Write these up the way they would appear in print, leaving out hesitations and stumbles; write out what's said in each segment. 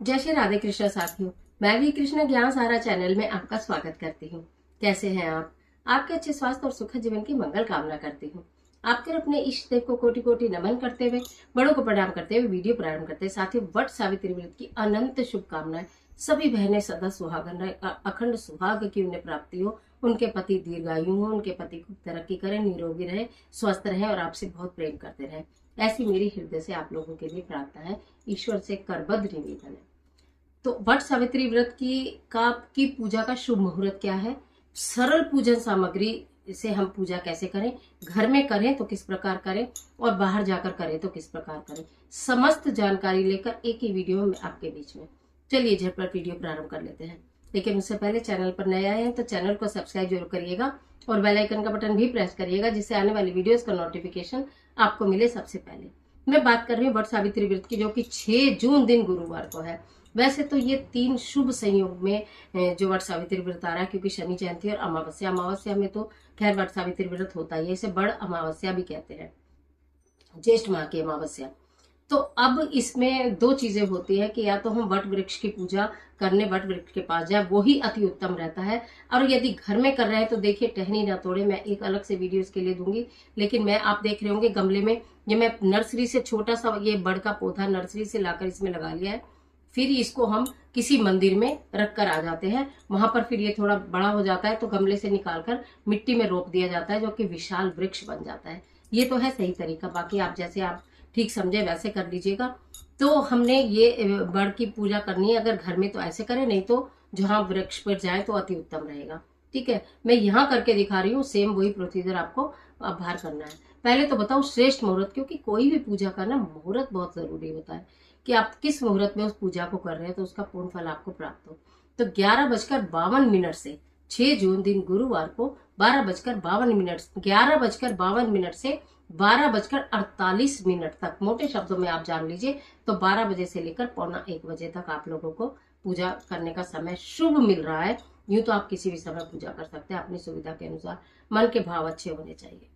जय श्री राधे कृष्ण साथियों। मैं भी कृष्ण ज्ञान सारा चैनल में आपका स्वागत करती हूँ। कैसे हैं आप? आपके अच्छे स्वास्थ्य और सुखद जीवन की मंगल कामना करती हूँ। आपके अपने इष्ट देव को कोटि कोटि नमन करते हुए, बड़ों को प्रणाम करते हुए वीडियो प्रारंभ करते हैं। साथ ही वट सावित्री व्रत की अनंत शुभकामनाएं। सभी बहनें सदा सुहागन रहे, अखंड सुहाग की उन्हें प्राप्ति हो, उनके पति दीर्घायु हो, उनके पति खूब तरक्की करें, निरोगी रहे, स्वस्थ रहे और आपसे बहुत प्रेम करते रहे। ऐसी मेरी हृदय से आप लोगों के लिए प्रार्थना है, ईश्वर से करबद्ध निवेदन है। तो वट सावित्री व्रत की पूजा का शुभ मुहूर्त क्या है, सरल पूजन सामग्री से हम पूजा कैसे करें, घर में करें तो किस प्रकार करें और बाहर जाकर करें तो किस प्रकार करें, समस्त जानकारी लेकर एक ही वीडियो में आपके बीच में। चलिए झटपट वीडियो प्रारंभ कर लेते हैं। लेकिन उससे पहले चैनल पर नए आए हैं तो चैनल को सब्सक्राइब जरूर करिएगा और बेल आइकन का बटन भी प्रेस करिएगा, जिससे आने वाली वीडियोस का नोटिफिकेशन आपको मिले सबसे पहले। मैं बात कर रही हूँ वट सावित्री व्रत की, जो कि 6 जून दिन गुरुवार को है। वैसे तो ये 3 शुभ संयोग में जो वट सावित्री व्रत आ रहा है, क्योंकि शनि जयंती और अमावस्या में तो खैर वट सावित्री व्रत होता ही है। इसे बड़ अमावस्या भी कहते हैं, ज्येष्ठ माह की अमावस्या। तो अब इसमें 2 चीजें होती है कि या तो हम वट वृक्ष की पूजा करने वट वृक्ष के पास जाए, वो ही अति उत्तम रहता है। और यदि घर में कर रहे हैं तो देखिए टहनी ना तोड़े, मैं एक अलग से वीडियो इसके लिए दूंगी। लेकिन मैं आप देख रहे होंगे गमले में ये मैं नर्सरी से छोटा सा ये बड़ का पौधा नर्सरी से लाकर इसमें लगा लिया है। फिर इसको हम किसी मंदिर में रख कर आ जाते हैं, वहां पर फिर ये थोड़ा बड़ा हो जाता है तो गमले से निकालकर मिट्टी में रोप दिया जाता है, जो कि विशाल वृक्ष बन जाता है। ये तो है सही तरीका, बाकी आप जैसे आप ठीक समझे वैसे कर लीजिएगा। तो हमने ये बड़ की पूजा करनी है, अगर घर में तो ऐसे करें, नहीं तो जहां वृक्ष पर जाए तो अति उत्तम रहेगा। ठीक है, मैं यहाँ करके दिखा रही हूँ, सेम वही प्रोसीजर आपको बाहर करना है। पहले तो बताओ श्रेष्ठ मुहूर्त, क्योंकि कोई भी पूजा करना मुहूर्त बहुत जरूरी होता है कि आप किस मुहूर्त में उस पूजा को कर रहे हैं तो उसका पूर्ण फल आपको प्राप्त हो। तो 11:52 से 6 जून दिन गुरुवार को 11:52 से 12:48 तक, मोटे शब्दों में आप जान लीजिए तो 12 बजे से लेकर 12:45 बजे तक आप लोगों को पूजा करने का समय शुभ मिल रहा है। यूं तो आप किसी भी समय पूजा कर सकते हैं अपनी सुविधा के अनुसार, मन के भाव अच्छे होने चाहिए।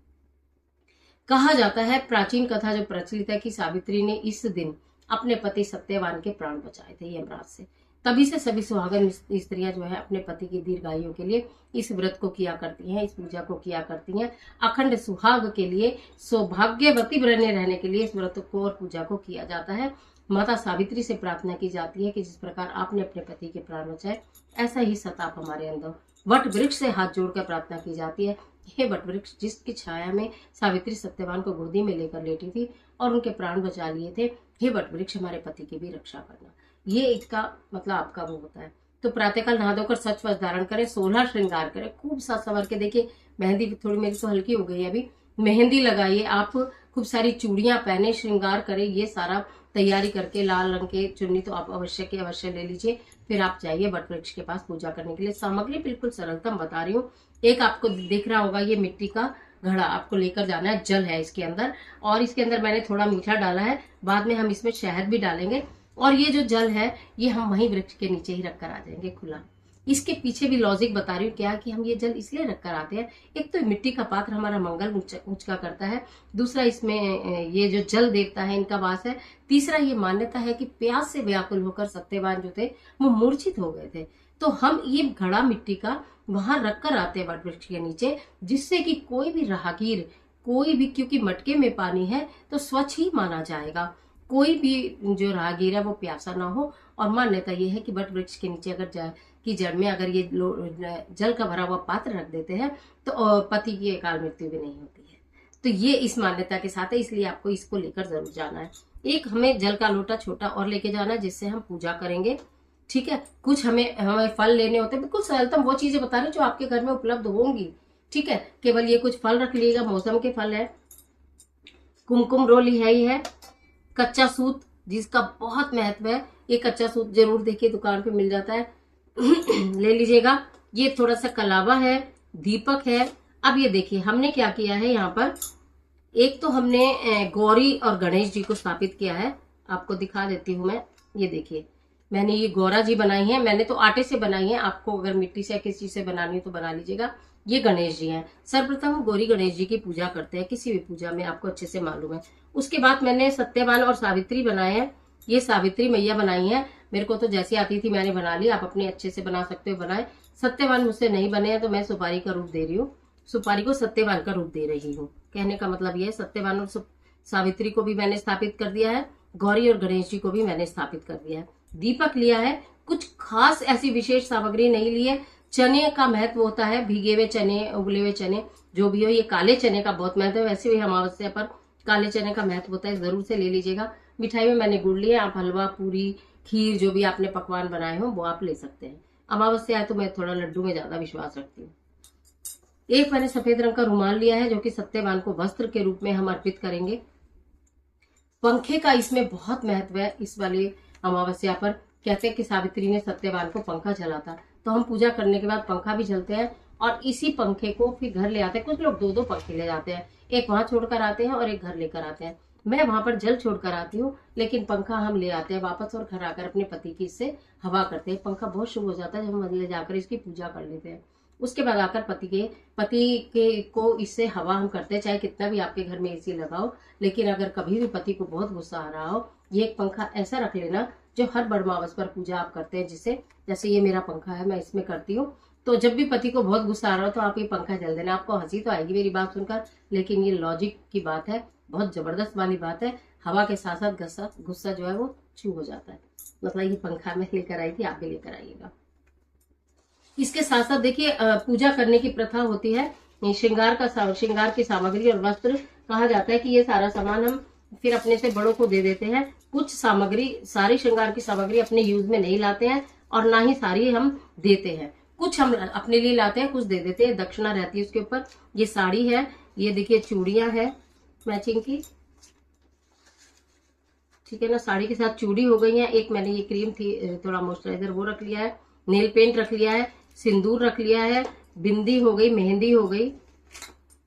कहा जाता है, प्राचीन कथा जो प्रचलित है कि सावित्री ने इस दिन अपने पति सत्यवान के प्राण बचाए थे यमराज से। तभी से सभी सुहागन स्त्रियां जो है अपने पति की दीर्घायु के लिए इस व्रत को किया करती हैं, इस पूजा को किया करती हैं। अखंड सुहाग के लिए, सौभाग्यवती बने रहने के लिए इस व्रत को और पूजा को किया जाता है। माता सावित्री से प्रार्थना की जाती है कि जिस प्रकार आपने अपने पति के प्राण बचाए, ऐसा ही सताप हमारे अंदर। वट वृक्ष से हाथ जोड़कर प्रार्थना की जाती है, हे वट वृक्ष जिसकी छाया में सावित्री सत्यवान को गोदी में लेकर लेटी थी और उनके प्राण बचा लिए थे, हे वट वृक्ष हमारे पति की भी रक्षा करना। ये इसका मतलब आपका वो होता है। तो प्रातःकाल नहा धोकर सच वस्त्र धारण करें, 16 श्रृंगार करें, खूब साज संवर के। देखिए मेहंदी थोड़ी मेरी तो हल्की हो गई है अभी, मेहंदी लगाइए आप, खूब सारी चूड़ियां पहने, श्रृंगार करें। ये सारा तैयारी करके लाल रंग के चुन्नी तो आप अवश्य ले लीजिए। फिर आप जाइए वट वृक्ष के पास पूजा करने के लिए। सामग्री बिल्कुल सरलतम बता रही हूँ। एक आपको दिख रहा होगा ये मिट्टी का घड़ा आपको लेकर जाना है, जल है इसके अंदर, और इसके अंदर मैंने थोड़ा मीठा डाला है, बाद में हम इसमें शहद भी डालेंगे। और ये जो जल है ये हम वहीं वृक्ष के नीचे ही रखकर आ जाएंगे खुला। इसके पीछे भी लॉजिक बता रही हूँ क्या कि हम ये जल इसलिए रखकर आते हैं, एक तो मिट्टी का पात्र हमारा मंगल ऊंचका करता है, दूसरा इसमें ये जो जल देवता है इनका वास है, तीसरा ये मान्यता है कि प्यास से व्याकुल होकर सत्यवान जो थे वो मूर्छित हो गए थे। तो हम ये घड़ा मिट्टी का वहां रखकर आते हैं वट वृक्ष के नीचे, जिससे कि कोई भी राहगीर, कोई भी, क्योंकि मटके में पानी है तो स्वच्छ ही माना जाएगा, कोई भी जो राहगीर है वो प्यासा ना हो। और मान्यता ये है कि वट वृक्ष के नीचे अगर की जड़ में अगर ये जल का भरा हुआ पात्र रख देते हैं तो पति की अकाल मृत्यु भी नहीं होती है। तो ये इस मान्यता के साथ है, इसलिए आपको इसको लेकर जरूर जाना है। एक हमें जल का लोटा छोटा और लेके जाना है जिससे हम पूजा करेंगे। ठीक है, कुछ हमें फल लेने होते हैं, बिल्कुल सरलतम वो चीजें बता रही जो आपके घर में उपलब्ध होंगी। ठीक है, केवल ये कुछ फल रख लीजिएगा, मौसम के फल है, कुमकुम रोली है ही है, कच्चा सूत जिसका बहुत महत्व है, ये कच्चा सूत जरूर देखिए दुकान पे मिल जाता है ले लीजिएगा। ये थोड़ा सा कलावा है, दीपक है। अब ये देखिए हमने क्या किया है, यहाँ पर एक तो हमने गौरी और गणेश जी को स्थापित किया है, आपको दिखा देती हूँ मैं। ये देखिए मैंने ये गौरा जी बनाई है, मैंने तो आटे से बनाई है, आपको अगर मिट्टी से या किसी चीज से बनानी हो तो बना लीजिएगा। ये गणेश जी हैं। सर्वप्रथम हम गौरी गणेश जी की पूजा करते हैं किसी भी पूजा में, आपको अच्छे से मालूम है। उसके बाद मैंने सत्यवान और सावित्री बनाए हैं, ये सावित्री मैया बनाई है। मेरे को तो जैसी आती थी मैंने बना ली, आप अपने अच्छे से बना सकते हो, बनाए। सत्यवान मुझसे नहीं बने हैं तो मैं सुपारी का रूप दे रही हूँ, सुपारी को सत्यवान का रूप दे रही हूँ। कहने का मतलब यह है, सत्यवान और सावित्री को भी मैंने स्थापित कर दिया है, गौरी और गणेश जी को भी मैंने स्थापित कर दिया है। दीपक लिया है, कुछ खास ऐसी विशेष सामग्री नहीं ली है। चने का महत्व होता है, भीगे हुए चने, उबले हुए चने, जो भी हो। ये काले चने का बहुत महत्व है, वैसे भी अमावस्या पर काले चने का महत्व होता है, जरूर से ले लीजिएगा। मिठाई में मैंने गुड़ लिया, आप हलवा, पूरी, खीर, जो भी आपने पकवान बनाए हो वो आप ले सकते हैं। अमावस्या है तो मैं थोड़ा लड्डू में ज्यादा विश्वास रखती हूँ। एक मैंने सफेद रंग का रुमाल लिया है, जो कि सत्यवान को वस्त्र के रूप में हम अर्पित करेंगे। पंखे का इसमें बहुत महत्व है। इस वाली अमावस्या पर कहते हैं कि सावित्री ने सत्यवान को पंखा झला था, तो हम पूजा करने के बाद पंखा भी झलते हैं और इसी पंखे को फिर घर ले आते हैं। कुछ लोग दो दो पंखे ले जाते हैं, एक वहां छोड़कर आते हैं और एक घर लेकर आते हैं। मैं वहां पर जल छोड़कर आती हूँ, लेकिन पंखा हम ले आते हैं वापस और घर आकर अपने पति की इससे हवा करते हैं। पंखा बहुत शुभ हो जाता है जब हम ले जाकर इसकी पूजा कर लेते हैं। उसके बाद आकर पति के को इससे हवा हम करते हैं, चाहे कितना भी आपके घर में एसी लगाओ। लेकिन अगर कभी भी पति को बहुत गुस्सा आ रहा हो, ये एक पंखा ऐसा रख लेना जो हर बड़मावस पर पूजा आप करते हैं, जिससे जैसे ये मेरा पंखा है, मैं इसमें करती हूँ। तो जब भी पति को बहुत गुस्सा आ रहा हो तो आप ये पंखा जल देना। आपको हंसी तो आएगी मेरी बात सुनकर, लेकिन ये लॉजिक की बात है, बहुत जबरदस्त वाली बात है। हवा के साथ साथ गुस्सा जो है वो छू हो जाता है। मतलब ये पंखा मैं लेकर आई थी, आप भी लेकर आइएगा। इसके साथ साथ देखिए, पूजा करने की प्रथा होती है। श्रृंगार की सामग्री और वस्त्र, कहा जाता है कि ये सारा सामान हम फिर अपने से बड़ों को दे देते हैं। कुछ सामग्री, सारी श्रृंगार की सामग्री अपने यूज में नहीं लाते हैं और ना ही सारी हम देते हैं। कुछ हम अपने लिए लाते हैं, कुछ दे देते हैं, दक्षिणा रहती है उसके ऊपर। ये साड़ी है, ये देखिए चूड़ियां है मैचिंग की, ठीक है ना। साड़ी के साथ चूड़ी हो गई है। एक मैंने ये क्रीम थी थोड़ा मॉइस्चराइजर, वो रख लिया है। नेल पेंट रख लिया है, सिंदूर रख लिया है, बिंदी हो गई, मेहंदी हो गई।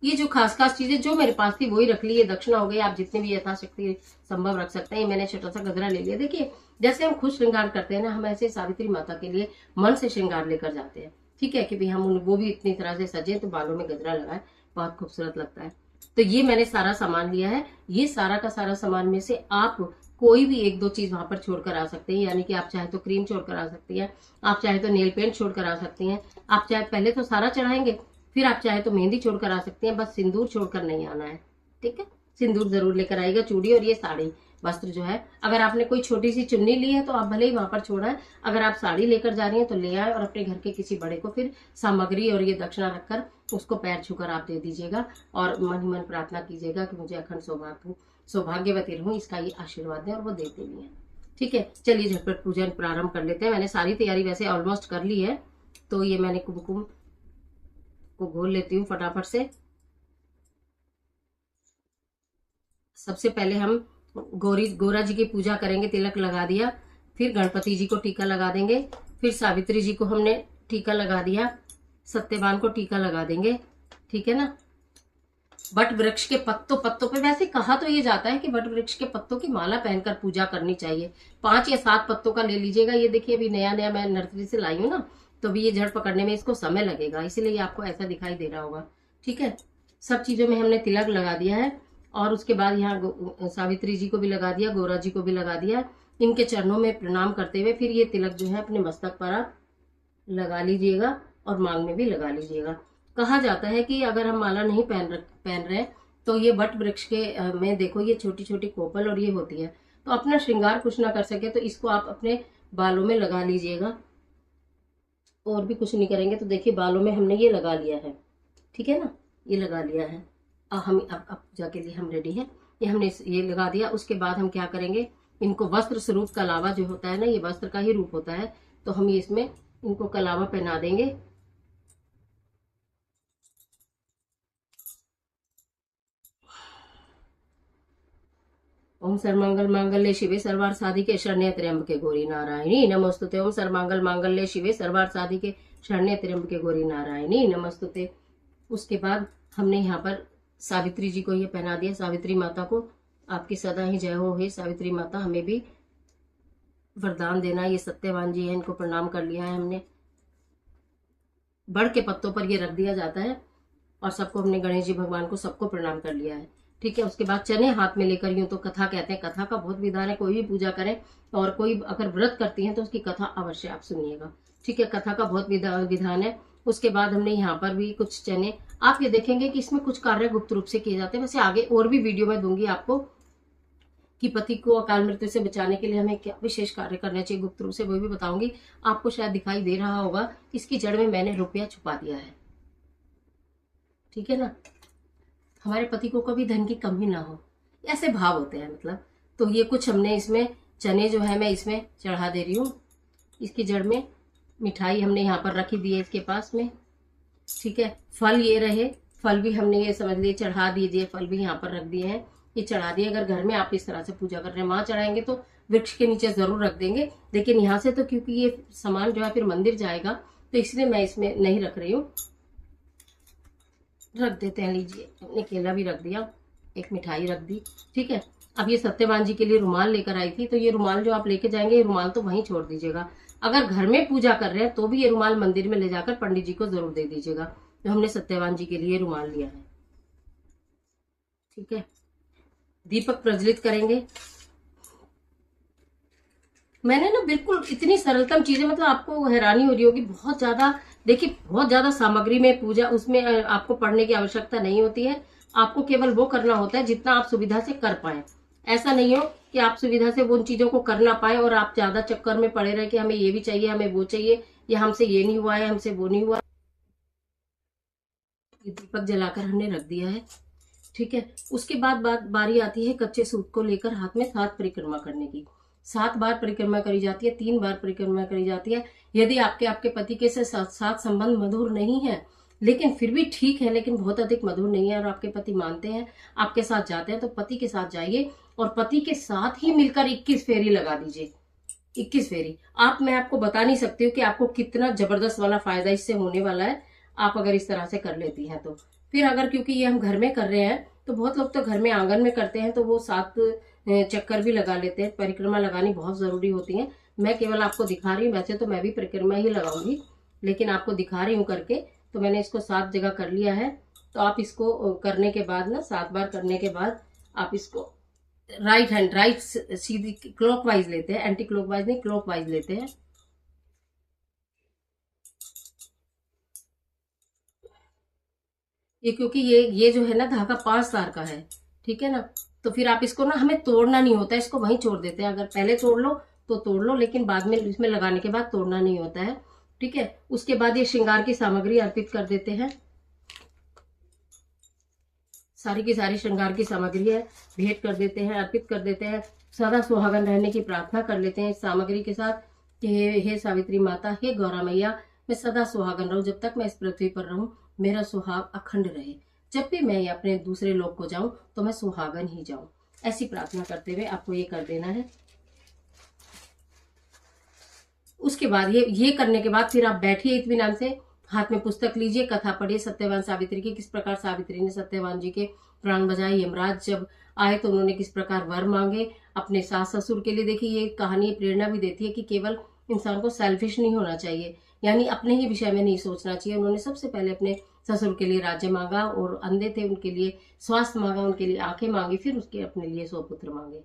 ये जो खास चीजें जो मेरे पास थी वही रख ली। ये दक्षिणा हो गई, आप जितने भी यथाशक्ति संभव रख सकते हैं। ये मैंने छोटा सा गजरा ले लिया। देखिए, जैसे हम खुद श्रृंगार करते हैं ना, हम ऐसे सावित्री माता के लिए मन से श्रृंगार लेकर जाते हैं, ठीक है, कि भाई हम वो भी इतनी तरह से सजे, तो बालों में गजरा लगाए, बहुत खूबसूरत लगता है। तो ये मैंने सारा सामान लिया है। ये सारा का सारा सामान में से आप कोई भी एक दो चीज वहां पर छोड़कर आ सकते हैं। यानी कि आप चाहे तो क्रीम छोड़कर आ सकती है, आप चाहे तो नेल पेंट छोड़कर आ सकती हैं, आप चाहे पहले तो सारा चढ़ाएंगे, फिर आप चाहे तो मेहंदी छोड़कर आ सकती हैं, बस सिंदूर छोड़कर नहीं आना है, ठीक है। सिंदूर जरूर लेकर आएगा, चूड़ी और ये साड़ी वस्त्र जो है। अगर आपने कोई छोटी सी चुन्नी ली है तो आप भले ही वहां पर छोड़ाएं। अगर आप साड़ी लेकर जा रही हैं तो ले आए और अपने घर के किसी बड़े को फिर सामग्री और ये दक्षिणा रखकर उसको पैर छूकर आप दे दीजिएगा और मन ही मन प्रार्थना कीजिएगा कि मुझे अखंड सौभाग्यवती रहूं, इसका ये आशीर्वाद है, और वो देते भी हैं। ठीक है, चलिए झटपट पूजन प्रारंभ कर लेते हैं। मैंने सारी तैयारी वैसे ऑलमोस्ट कर ली है, तो ये मैंने कुमकुम को घोल लेती हूँ फटाफट से। सबसे पहले हम गोरा जी की पूजा करेंगे, तिलक लगा दिया, फिर गणपति जी को टीका लगा देंगे, फिर सावित्री जी को हमने टीका लगा दिया, सत्यवान को टीका लगा देंगे, ठीक है ना। वट वृक्ष के पत्तों पे, वैसे कहा तो ये जाता है कि वट वृक्ष के पत्तों की माला पहनकर पूजा करनी चाहिए। 5 या 7 पत्तों का ले लीजिएगा। ये देखिए, अभी नया नया मैं नर्सरी से लाई हूँ ना, तो अभी ये जड़ पकड़ने में इसको समय लगेगा, इसीलिए आपको ऐसा दिखाई दे रहा होगा, ठीक है। सब चीजों में हमने तिलक लगा दिया है और उसके बाद यहाँ सावित्री जी को भी लगा दिया, गोरा जी को भी लगा दिया। इनके चरणों में प्रणाम करते हुए फिर ये तिलक जो है अपने मस्तक पर आप लगा लीजिएगा और मांग में भी लगा लीजिएगा। कहा जाता है कि अगर हम माला नहीं पहन रहे तो ये वट वृक्ष के में देखो, ये छोटी छोटी कोपल और ये होती है, तो अपना श्रृंगार कुछ ना कर सके तो इसको आप अपने बालों में लगा लीजिएगा, और भी कुछ नहीं करेंगे। तो देखिए, बालों में हमने ये लगा लिया है, ठीक है ना, ये लगा लिया है। हम अब पूजा के लिए हम रेडी हैं। ये हमने ये लगा दिया। उसके बाद हम क्या करेंगे, इनको वस्त्र स्वरूप कलावा जो होता है ना, ये वस्त्र का ही रूप होता है, तो हम ये इसमें इनको कलावा पहना देंगे। ओम सर्वमंगल मांगल्ये शिवे सर्वार्थ साधिके शरण्ये त्र्यंबके गौरी नारायणी नमोस्तुते। ओम सर्वमंगल मांगल्ये शिवे सर्वार्थ साधिके शरण्ये त्र्यंबके गौरी नारायणी नमोस्तुते। उसके बाद हमने यहाँ पर सावित्री जी को ये पहना दिया। सावित्री माता को आपकी सदा ही जय हो। हे सावित्री माता, हमें भी वरदान देना। ये सत्यवान जी है, इनको प्रणाम कर लिया है हमने। बड़ के पत्तों पर ये रख दिया जाता है और सबको, हमने गणेश जी भगवान को सबको प्रणाम कर लिया है। ठीक है। उसके बाद चने हाथ में लेकर, यूं तो कथा कहते हैं, कथा का बहुत विधान है, कोई भी पूजा करें और कोई अगर व्रत करती हैं तो उसकी कथा अवश्य आप सुनिएगा, ठीक है। कथा का बहुत विधान है। उसके बाद हमने यहाँ पर भी कुछ चने, आप ये देखेंगे कि इसमें कुछ कार्य गुप्त रूप से किए जाते हैं। वैसे आगे और भी वीडियो में दूंगी आपको कि पति को अकाल मृत्यु से बचाने के लिए हमें क्या विशेष कार्य करना चाहिए गुप्त रूप से, वो भी बताऊंगी। आपको शायद दिखाई दे रहा होगा, इसकी जड़ में मैंने रुपया छुपा दिया है, ठीक है ना। हमारे पति को कभी धन की कमी ना हो, ऐसे भाव होते हैं मतलब। तो ये कुछ हमने इसमें चने जो है मैं इसमें चढ़ा दे रही हूँ। इसकी जड़ में मिठाई हमने यहाँ पर रखी दी है इसके पास में, ठीक है। फल ये रहे, फल भी हमने ये समझ लिए चढ़ा दीजिए, फल भी यहाँ पर रख दिए हैं, ये चढ़ा दिए। अगर घर में आप इस तरह से पूजा कर रहे हैं, वहां चढ़ाएंगे तो वृक्ष के नीचे जरूर रख देंगे, लेकिन यहाँ से तो क्योंकि ये सामान जो है फिर मंदिर जाएगा, तो इसलिए मैं इसमें नहीं रख रही हूँ। रख देते हैं, लीजिए, हमने केला भी रख दिया, एक मिठाई रख दी, ठीक है। अब ये सत्यवान जी के लिए रुमाल लेकर आई थी, तो ये रुमाल जो आप लेके जाएंगे, ये रुमाल तो वहीं छोड़ दीजिएगा। अगर घर में पूजा कर रहे हैं तो भी ये रुमाल मंदिर में ले जाकर पंडित जी को जरूर दे दीजिएगा। तो हमने सत्यवान जी के लिए रुमाल लिया है, ठीक है। दीपक प्रज्वलित करेंगे। मैंने ना बिल्कुल इतनी सरलतम चीजें, मतलब आपको हैरानी हो रही होगी, बहुत ज्यादा, देखिए बहुत ज्यादा सामग्री में पूजा, उसमें आपको पढ़ने की आवश्यकता नहीं होती है। आपको केवल वो करना होता है जितना आप सुविधा से कर पाए। ऐसा नहीं हो कि आप सुविधा से वो उन चीजों को कर ना पाए और आप ज्यादा चक्कर में पड़े रहे कि हमें ये भी चाहिए, हमें वो चाहिए, या हमसे ये नहीं हुआ है, हमसे वो नहीं हुआ। दीपक जलाकर हमने रख दिया है, ठीक है। उसके बाद बारी आती है कच्चे सूत को लेकर हाथ में 7 परिक्रमा करने की। 7 बार परिक्रमा करी जाती है, 3 बार परिक्रमा करी जाती है। यदि आपके पति के साथ संबंध मधुर नहीं है, लेकिन फिर भी ठीक है, लेकिन बहुत अधिक मधुर नहीं है, और आपके पति मानते हैं, आपके साथ जाते हैं, तो पति के साथ जाइए और पति के साथ ही मिलकर 21 फेरी लगा दीजिए। 21 फेरी मैं आपको बता नहीं सकती हूँ कि आपको कितना जबरदस्त वाला फायदा इससे होने वाला है, आप अगर इस तरह से कर लेती हैं तो। फिर अगर, क्योंकि ये हम घर में कर रहे हैं, तो बहुत लोग तो घर में आंगन में करते हैं, तो वो 7 चक्कर भी लगा लेते हैं। परिक्रमा लगानी बहुत जरूरी होती है। मैं केवल आपको दिखा रही हूँ, वैसे तो मैं भी परिक्रमा ही लगाऊंगी, लेकिन आपको दिखा रही हूँ करके। तो मैंने इसको 7 जगह कर लिया है। तो आप इसको करने के बाद ना, 7 बार करने के बाद आप इसको राइट सीधी क्लॉकवाइज लेते हैं, एंटी क्लॉकवाइज नहीं, क्लॉकवाइज लेते हैं। ये क्योंकि ये जो है ना धागा 5 तार का है, ठीक है ना। तो फिर आप इसको ना, हमें तोड़ना नहीं होता है, इसको वहीं छोड़ देते हैं। अगर पहले तोड़ लो तो तोड़ लो, लेकिन बाद में इसमें लगाने के बाद तोड़ना नहीं होता है, ठीक है। उसके बाद ये श्रृंगार की सामग्री अर्पित कर देते हैं। सारी की सारी श्रृंगार की सामग्री है, भेंट कर देते हैं, अर्पित कर देते हैं। सदा सुहागन रहने की प्रार्थना कर लेते हैं इस सामग्री के साथ कि हे सावित्री माता, हे गौरा मैया, मैं सदा सुहागन रहूं, जब तक मैं इस पृथ्वी पर रहूं मेरा सुहाग अखंड रहे। जब भी मैं अपने दूसरे लोक को जाऊं तो मैं सुहागन ही जाऊं। ऐसी प्रार्थना करते हुए आपको ये कर देना है। उसके बाद ये करने के बाद फिर आप बैठिए इत्मीनान से, हाथ में पुस्तक लीजिए, कथा पढ़िए सत्यवान सावित्री की, किस प्रकार सावित्री ने सत्यवान जी के प्राण बचाए। यमराज जब आए तो उन्होंने किस प्रकार वर मांगे अपने सास ससुर के लिए। देखिए ये कहानी प्रेरणा भी देती है कि केवल इंसान को सेल्फिश नहीं होना चाहिए, यानी अपने ही विषय में नहीं सोचना चाहिए। उन्होंने सबसे पहले अपने ससुर के लिए राज्य मांगा, और अंधे थे उनके लिए स्वास्थ्य मांगा, उनके लिए आंखें मांगी, फिर उसके अपने लिए 100 पुत्र मांगे।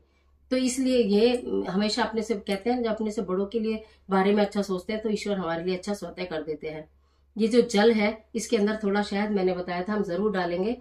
तो इसलिए ये हमेशा अपने से कहते हैं, जब अपने से बड़ों के लिए बारे में अच्छा सोचते हैं तो ईश्वर हमारे लिए अच्छा स्वतः कर देते हैं। ये जो जल है इसके अंदर थोड़ा शहद मैंने बताया था हम जरूर डालेंगे।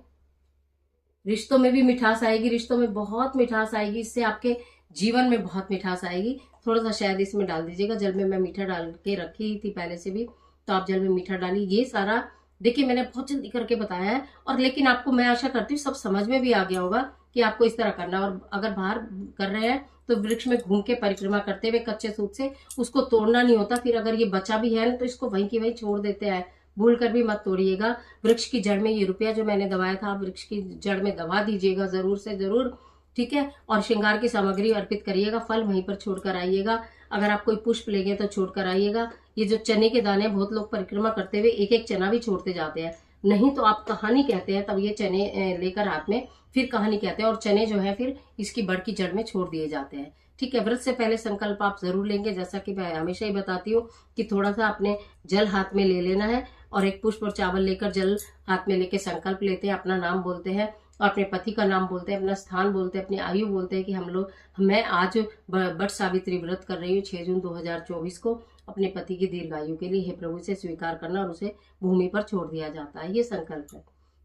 रिश्तों में भी मिठास आएगी, रिश्तों में बहुत मिठास आएगी, इससे आपके जीवन में बहुत मिठास आएगी। थोड़ा सा शहद इसमें डाल दीजिएगा। जल में मैं मीठा डाल के रखी थी पहले से भी, तो आप जल में मीठा डालिए। ये सारा देखिए मैंने बहुत जल्दी करके बताया है, और लेकिन आपको मैं आशा करती हूँ सब समझ में भी आ गया होगा कि आपको इस तरह करना। और अगर बाहर कर रहे हैं तो वृक्ष में घूम के परिक्रमा करते हुए कच्चे सूत से, उसको तोड़ना नहीं होता। फिर अगर ये बचा भी है तो इसको वहीं की वहीं छोड़ देते हैं, भूल कर भी मत तोड़िएगा। वृक्ष की जड़ में ये रुपया जो मैंने दबाया था, आप वृक्ष की जड़ में दबा दीजिएगा जरूर से जरूर, ठीक है। और श्रृंगार की सामग्री अर्पित करिएगा, फल वहीं पर छोड़कर आइएगा। अगर आप कोई पुष्प लेंगे तो छोड़कर आइएगा। ये जो चने के दाने, बहुत लोग परिक्रमा करते हुए एक एक चना भी छोड़ते जाते हैं, नहीं तो आप कहानी कहते हैं, तब ये चने लेकर हाथ में फिर कहानी कहते हैं, और चने जो है फिर इसकी बड़ की जड़ में छोड़ दिए जाते हैं, ठीक है। व्रत से पहले संकल्प आप जरूर लेंगे, जैसा कि मैं हमेशा ही बताती हूँ कि थोड़ा सा अपने जल हाथ में ले लेना है, और एक पुष्प और चावल लेकर जल हाथ में लेके संकल्प लेते हैं, अपना नाम बोलते हैं, और अपने पति का नाम बोलते हैं, अपना स्थान बोलते हैं, अपनी आयु बोलते हैं कि मैं आज वट सावित्री व्रत कर रही हूँ 6 जून 2024 को अपने पति की दीर्घायु के लिए। हे प्रभु से स्वीकार करना और उसे भूमि पर छोड़ दिया जाता है, ये संकल्प है।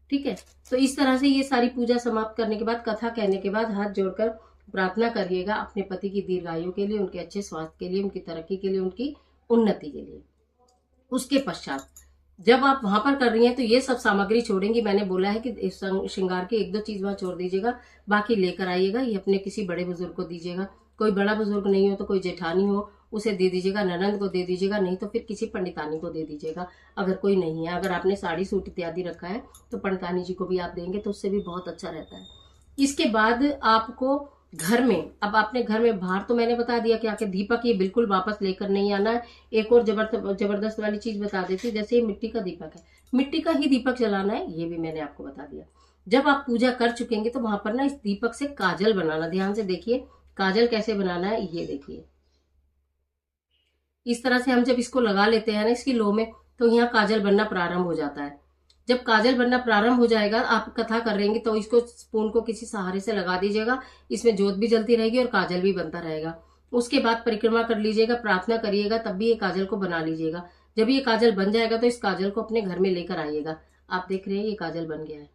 ठीक है, तो इस तरह से ये सारी पूजा समाप्त करने के बाद, कथा कहने के बाद हाथ जोड़कर प्रार्थना करिएगा अपने पति की दीर्घायु के लिए, उनके अच्छे स्वास्थ्य के लिए, उनकी तरक्की के लिए, उनकी उन्नति के लिए। उसके पश्चात जब आप वहां पर कर रही हैं तो ये सब सामग्री छोड़ेंगी। मैंने बोला है कि श्रृंगार की 1-2 चीज वहां छोड़ दीजिएगा, बाकी लेकर आइएगा। ये अपने किसी बड़े बुजुर्ग को दीजिएगा, कोई बड़ा बुजुर्ग नहीं हो तो कोई जेठानी हो उसे दे दीजिएगा, ननंद को दे दीजिएगा, नहीं तो फिर किसी पंडितानी को दे दीजिएगा अगर कोई नहीं है। अगर आपने साड़ी सूट इत्यादि रखा है तो पंडितानी जी को भी आप देंगे तो उससे भी बहुत अच्छा रहता है। इसके बाद आपको घर में, अब आपने घर में बाहर तो मैंने बता दिया कि दीपक ये बिल्कुल वापस लेकर नहीं आना है। एक और जबरदस्त वाली चीज बता देती हूँ, जैसे ये मिट्टी का दीपक है, मिट्टी का ही दीपक जलाना है, ये भी मैंने आपको बता दिया। जब आप पूजा कर चुकेंगे तो वहां पर ना इस दीपक से काजल बनाना, ध्यान से देखिए काजल कैसे बनाना है, ये देखिए इस तरह से हम जब इसको लगा लेते हैं ना इसकी लो में, तो यहाँ काजल बनना प्रारंभ हो जाता है। जब काजल बनना प्रारंभ हो जाएगा, आप कथा कर रहेंगे तो इसको स्पून को किसी सहारे से लगा दीजिएगा, इसमें जोत भी जलती रहेगी और काजल भी बनता रहेगा। उसके बाद परिक्रमा कर लीजिएगा, प्रार्थना करिएगा, तब भी ये काजल को बना लीजिएगा। जब ये काजल बन जाएगा तो इस काजल को अपने घर में लेकर आइएगा। आप देख रहे हैं ये काजल बन गया है।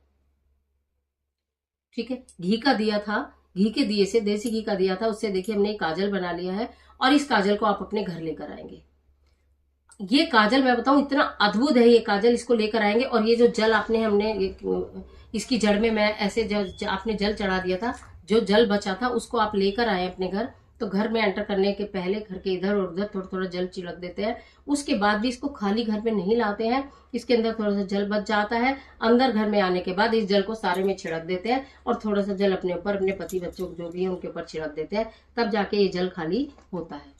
ठीक है, घी का दिया था, घी के दिए से, देसी घी का दिया था, उससे देखिए हमने काजल बना लिया है और इस काजल को आप अपने घर लेकर आएंगे। ये काजल मैं बताऊं इतना अद्भुत है, ये काजल इसको लेकर आएंगे और ये जो जल हमने इसकी जड़ में मैं ऐसे आपने जल चढ़ा दिया था, जो जल बचा था उसको आप लेकर आए अपने घर। तो घर में एंटर करने के पहले घर के इधर और उधर थोड़ा थोड़ा जल छिड़क देते हैं। उसके बाद भी इसको खाली घर में नहीं लाते हैं, इसके अंदर थोड़ा सा जल बच जाता है। अंदर घर में आने के बाद इस जल को सारे में छिड़क देते हैं और थोड़ा सा जल अपने ऊपर, अपने पति बच्चों जो भी है उनके ऊपर छिड़क देते हैं, तब जाके ये जल खाली होता है।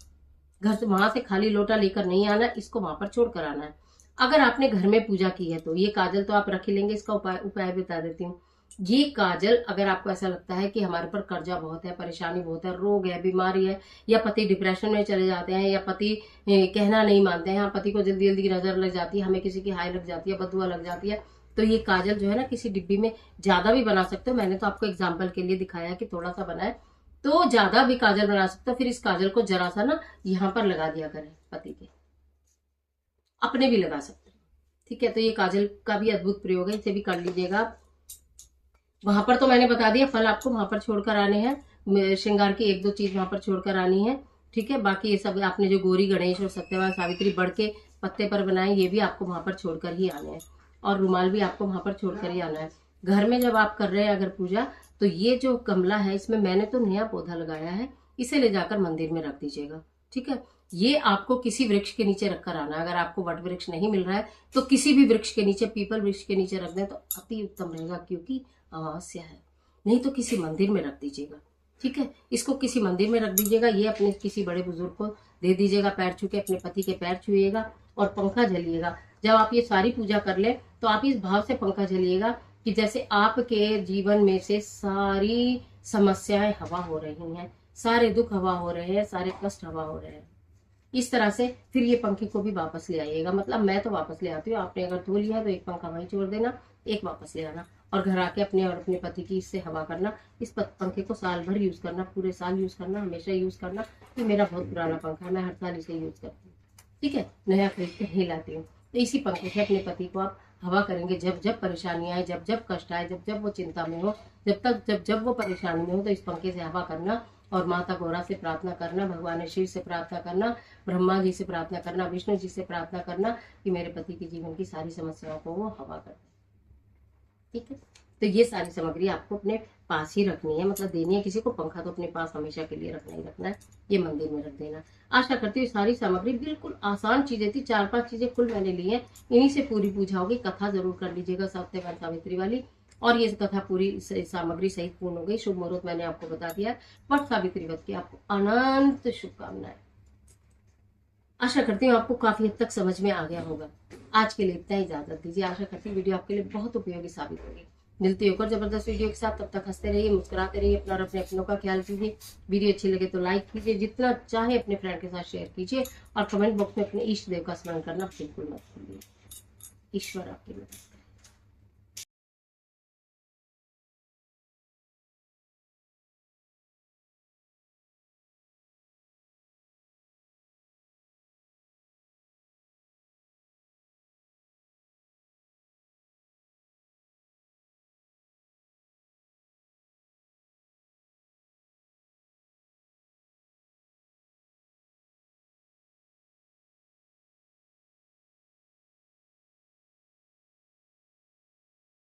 घर से वहां से खाली लोटा लेकर नहीं आना, इसको वहां पर छोड़ कर आना है। अगर आपने घर में पूजा की है तो ये काजल तो आप रख ही लेंगे। इसका उपाय बता देती हूँ। ये काजल, अगर आपको ऐसा लगता है कि हमारे पर कर्जा बहुत है, परेशानी बहुत है, रोग है, बीमारी है, या पति डिप्रेशन में चले जाते हैं, या पति कहना नहीं मानते हैं, पति को जल्दी जल्दी नजर लग जाती है, हमें किसी की हाय लग जाती है, बदुआ लग जाती है, तो ये काजल जो है ना किसी डिब्बी में ज्यादा भी बना सकते हो। मैंने तो आपको एग्जाम्पल के लिए दिखाया कि थोड़ा सा बनाए, तो ज्यादा भी काजल बना सकते हो। फिर इस काजल को जरा सा ना यहाँ पर लगा दिया करें, पति के अपने भी लगा सकते हैं। ठीक है, तो ये काजल का भी अद्भुत प्रयोग है, इसे भी कर लीजिएगा आप। वहां पर तो मैंने बता दिया, फल आपको वहां पर छोड़कर आने हैं, श्रृंगार की 1-2 चीज वहां पर छोड़कर आनी है। ठीक है, बाकी ये सब आपने जो गौरी, गणेश और सत्यवान सावित्री बढ़ के पत्ते पर बनाए, ये भी आपको वहां पर छोड़कर ही आने हैं, और रुमाल भी आपको वहां पर छोड़कर ही आना है। घर में जब आप कर रहे हैं अगर पूजा, तो ये जो गमला है इसमें मैंने तो नया पौधा लगाया है, इसे ले जाकर मंदिर में रख दीजिएगा। ठीक है, ये आपको किसी वृक्ष के नीचे रखकर आना। अगर आपको वट वृक्ष नहीं मिल रहा है तो किसी भी वृक्ष के नीचे, पीपल वृक्ष के नीचे रख दें तो अति उत्तम रहेगा, क्योंकि अमावस्या है। नहीं तो किसी मंदिर में रख दीजिएगा। ठीक है, इसको किसी मंदिर में रख दीजिएगा। ये अपने किसी बड़े बुजुर्ग को दे दीजिएगा, पैर छू के अपने पति के पैर छुइएगा और पंखा झलिएगा। जब आप ये सारी पूजा कर ले तो आप इस भाव से पंखा झलिएगा कि जैसे आपके जीवन में से सारी समस्याएं हवा हो रही हैं, सारे दुख हवा हो रहे हैं, सारे कष्ट हवा हो रहे हैं। इस तरह से फिर ये पंखे को भी वापस ले आइएगा। मतलब मैं तो वापस ले आती हूँ, आपने अगर धो लिया तो एक पंखा वहीं छोड़ देना, एक वापस ले आना, और घर आके अपने और अपने पति की इससे हवा करना। इस पंखे को साल भर यूज करना, पूरे साल यूज करना, हमेशा यूज करना। ये मेरा बहुत पुराना पंखा है, मैं हर साल इसे यूज करती हूँ। ठीक है, नया खरीद के नहीं लाती हूँ। तो इसी पंखे से अपने पति को आप हवा करेंगे। जब जब परेशानी आए, जब जब कष्ट आए, जब जब वो चिंता में हो, जब वो परेशानी में हो, तो इस पंखे से हवा करना और माता गौरा से प्रार्थना करना, भगवान शिव से प्रार्थना करना, ब्रह्मा जी से प्रार्थना करना, विष्णु जी से प्रार्थना करना कि मेरे पति के जीवन की सारी समस्याओं को वो हवा कर दे। ठीक है, तो ये सारी सामग्री आपको अपने पास ही रखनी है, मतलब देनी है किसी को। पंखा तो अपने पास हमेशा के लिए रखना ही रखना है, ये मंदिर में रख देना। आशा करती हूँ सारी सामग्री बिल्कुल आसान चीजें थी, 4-5 चीजें कुल मैंने ली है, इन्हीं से पूरी पूजा होगी। कथा जरूर कर लीजिएगा सत्यवान सावित्री वाली, और ये कथा पूरी सामग्री सहित पूर्ण हो गई। शुभ मुहूर्त मैंने आपको बता दिया। वट सावित्री व्रत की आपको अनंत शुभकामनाएं। आशा करती हूँ आपको काफी हद तक समझ में आ गया होगा। आज के लिए इतना ही, इजाजत दीजिए। आशा करती हूँ वीडियो आपके लिए बहुत उपयोगी साबित होगी। मिलती होकर जबरदस्त वीडियो के साथ, तब तक हंसते रहिए, मुस्कुराते रहिए, अपना और अपने अपनों का ख्याल कीजिए। वीडियो अच्छी लगे तो लाइक कीजिए, जितना चाहे अपने फ्रेंड के साथ शेयर कीजिए, और कमेंट बॉक्स में अपने इष्ट देव का स्मरण करना बिल्कुल मत भूलिए। ईश्वर आपकी मदद।